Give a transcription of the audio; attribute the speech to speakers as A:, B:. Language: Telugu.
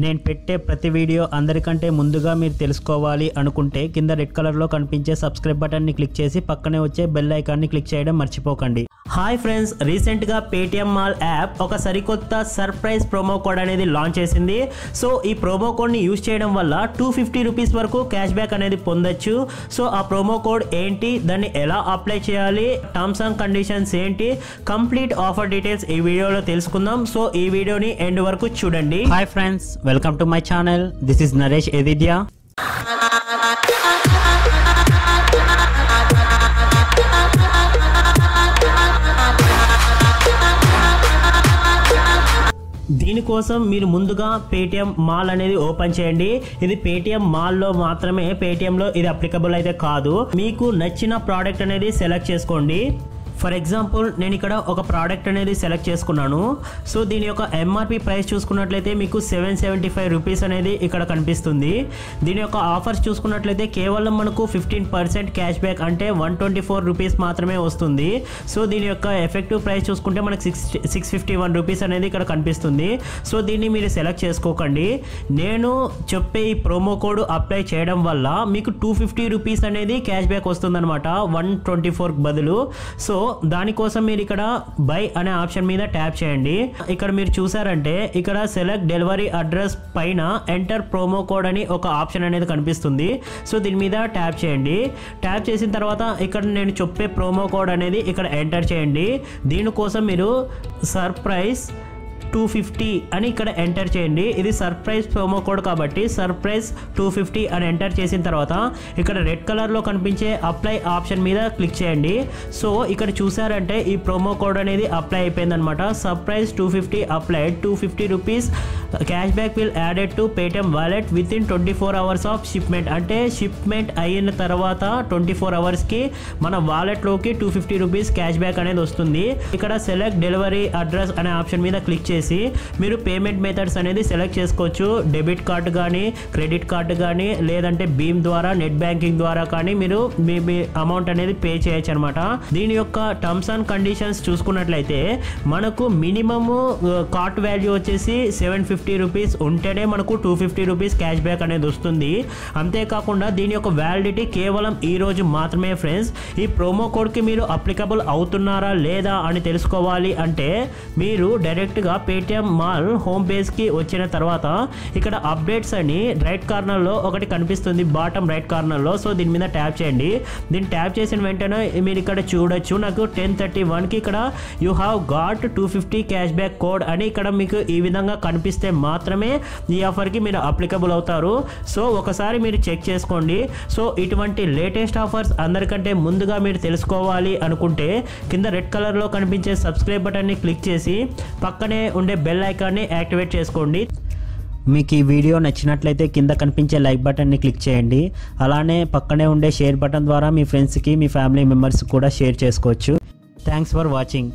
A: నేను పెట్టే ప్రతి వీడియో అందరికంటే ముందుగా మీరు తెలుసుకోవాలి అనుకుంటే కింద రెడ్ కలర్లో కనిపించే సబ్స్క్రైబ్ బటన్ని క్లిక్ చేసి పక్కనే వచ్చే బెల్ ఐకాన్ని క్లిక్ చేయడం మర్చిపోకండి. హాయ్ ఫ్రెండ్స్, రీసెంట్గా పేటిఎం మాల్ యాప్ ఒక సరికొత్త సర్ప్రైజ్ ప్రోమో కోడ్ అనేది లాంచ్ చేసింది. సో ఈ ప్రోమో కోడ్ని యూజ్ చేయడం వల్ల 250 రూపీస్ వరకు క్యాష్ బ్యాక్ అనేది పొందొచ్చు. సో ఆ ప్రోమో కోడ్ ఏంటి, దాన్ని ఎలా అప్లై చేయాలి, టర్మ్స్ అండ్ కండిషన్స్ ఏంటి, కంప్లీట్ ఆఫర్ డీటెయిల్స్ ఈ వీడియోలో తెలుసుకుందాం. సో ఈ వీడియోని ఎండ్ వరకు చూడండి. Hi friends, welcome to my channel. This is Naresh ఎదిద్యా. దీనికోసం మీరు ముందుగా పేటిఎం మాల్ అనేది ఓపెన్ చేయండి. ఇది పేటిఎం మాల్లో మాత్రమే, పేటిఎంలో ఇది అప్లికబుల్ అయితే కాదు. మీకు నచ్చిన ప్రోడక్ట్ అనేది సెలెక్ట్ చేసుకోండి. ఫర్ ఎగ్జాంపుల్ నేను ఇక్కడ ఒక ప్రోడక్ట్ అనేది సెలెక్ట్ చేసుకున్నాను. సో దీని యొక్క ఎంఆర్పి ప్రైస్ చూసుకున్నట్లయితే మీకు 775 రూపీస్ అనేది ఇక్కడ కనిపిస్తుంది. దీని యొక్క ఆఫర్స్ చూసుకున్నట్లయితే కేవలం మనకు 15% క్యాష్ బ్యాక్ అంటే 124 రూపీస్ మాత్రమే వస్తుంది. సో దీని యొక్క ఎఫెక్టివ్ ప్రైస్ చూసుకుంటే మనకు 651 రూపీస్ అనేది ఇక్కడ కనిపిస్తుంది. సో దీన్ని మీరు సెలెక్ట్ చేసుకోకండి. నేను చెప్పే ఈ ప్రోమో కోడ్ అప్లై చేయడం వల్ల మీకు 250 రూపీస్ అనేది క్యాష్ బ్యాక్ వస్తుంది అనమాట, 124 బదులు. సో దానికోసం మీరు ఇక్కడ బై అనే ఆప్షన్ మీద ట్యాప్ చేయండి. ఇక్కడ మీరు చూసారంటే ఇక్కడ సెలెక్ట్ డెలివరీ అడ్రస్ పైన ఎంటర్ ప్రోమో కోడ్ అని ఒక ఆప్షన్ అనేది కనిపిస్తుంది. సో దీని మీద ట్యాప్ చేయండి. ట్యాప్ చేసిన తర్వాత ఇక్కడ నేను చెప్పే ప్రోమో కోడ్ అనేది ఇక్కడ ఎంటర్ చేయండి. దీనికోసం మీరు సర్ప్రైజ్ 250 అని ఇక్కడ ఎంటర్ చేయండి. ఇది సర్ప్రైజ్ ప్రోమో కోడ్ కాబట్టి సర్ప్రైజ్ 250 అని ఎంటర్ చేసిన తర్వాత ఇక్కడ రెడ్ కలర్లో కనిపించే అప్లై ఆప్షన్ మీద క్లిక్ చేయండి. సో ఇక్కడ చూసారంటే ఈ ప్రోమో కోడ్ అనేది అప్లై అయిపోయింది అనమాట. Surprise 250 applied, 250 rupees cash back will added to Paytm wallet with in 24 hours of shipment. అంటే షిప్మెంట్ అయిన తర్వాత 24 అవర్స్కి మన వాలెట్లోకి 250 రూపీస్ క్యాష్ బ్యాక్ అనేది వస్తుంది. ఇక్కడ సెలెక్ట్ డెలివరీ అడ్రస్ అనే ఆప్షన్ మీద క్లిక్ చేసి మీరు పేమెంట్ మెథడ్స్ అనేది సెలెక్ట్ చేసుకోవచ్చు. డెబిట్ కార్డు కానీ, క్రెడిట్ కార్డు కానీ, లేదంటే భీమ్ ద్వారా, నెట్ బ్యాంకింగ్ ద్వారా కానీ మీరు మీ అమౌంట్ అనేది పే చేయొచ్చు అనమాట. దీని యొక్క టర్మ్స్ అండ్ కండిషన్స్ చూసుకున్నట్లయితే మనకు మినిమము కార్ట్ వాల్యూ వచ్చేసి 750 రూపీస్ ఉంటేనే మనకు 250 రూపీస్ క్యాష్ బ్యాక్ అనేది వస్తుంది. అంతేకాకుండా దీని యొక్క వ్యాలిడిటీ కేవలం ఈ రోజు మాత్రమే ఫ్రెండ్స్. ఈ ప్రోమో కోడ్కి మీరు అప్లికబుల్ అవుతున్నారా లేదా అని తెలుసుకోవాలి అంటే మీరు డైరెక్ట్గా పేటిఎం మాల్ హోమ్ పేజ్కి వచ్చిన తర్వాత ఇక్కడ అప్డేట్స్ అని రైట్ కార్నర్లో ఒకటి కనిపిస్తుంది, బాటమ్ రైట్ కార్నర్లో. సో దీని మీద ట్యాప్ చేయండి. దీన్ని ట్యాప్ చేసిన వెంటనే మీరు ఇక్కడ చూడొచ్చు నాకు 10:31కి ఇక్కడ you have got 250 cash back code అని ఇక్కడ మీకు ఈ విధంగా కనిపిస్తే మాత్రమే ఈ ఆఫర్కి మీరు అప్లికబుల్ అవుతారు. సో ఒకసారి మీరు చెక్ చేసుకోండి. సో ఇటువంటి లేటెస్ట్ ఆఫర్స్ అందరికంటే ముందుగా మీరు తెలుసుకోవాలి అనుకుంటే కింద రెడ్ కలర్లో కనిపించే సబ్స్క్రైబ్ బటన్ని క్లిక్ చేసి పక్కనే ఉండే బెల్ ఐకాన్ని యాక్టివేట్ చేసుకోండి. మీకు ఈ వీడియో నచ్చినట్లయితే కింద కనిపించే లైక్ బటన్ని క్లిక్ చేయండి. అలానే పక్కనే ఉండే షేర్ బటన్ ద్వారా మీ ఫ్రెండ్స్కి, మీ ఫ్యామిలీ మెంబర్స్ కూడా షేర్ చేసుకోవచ్చు. Thanks for watching.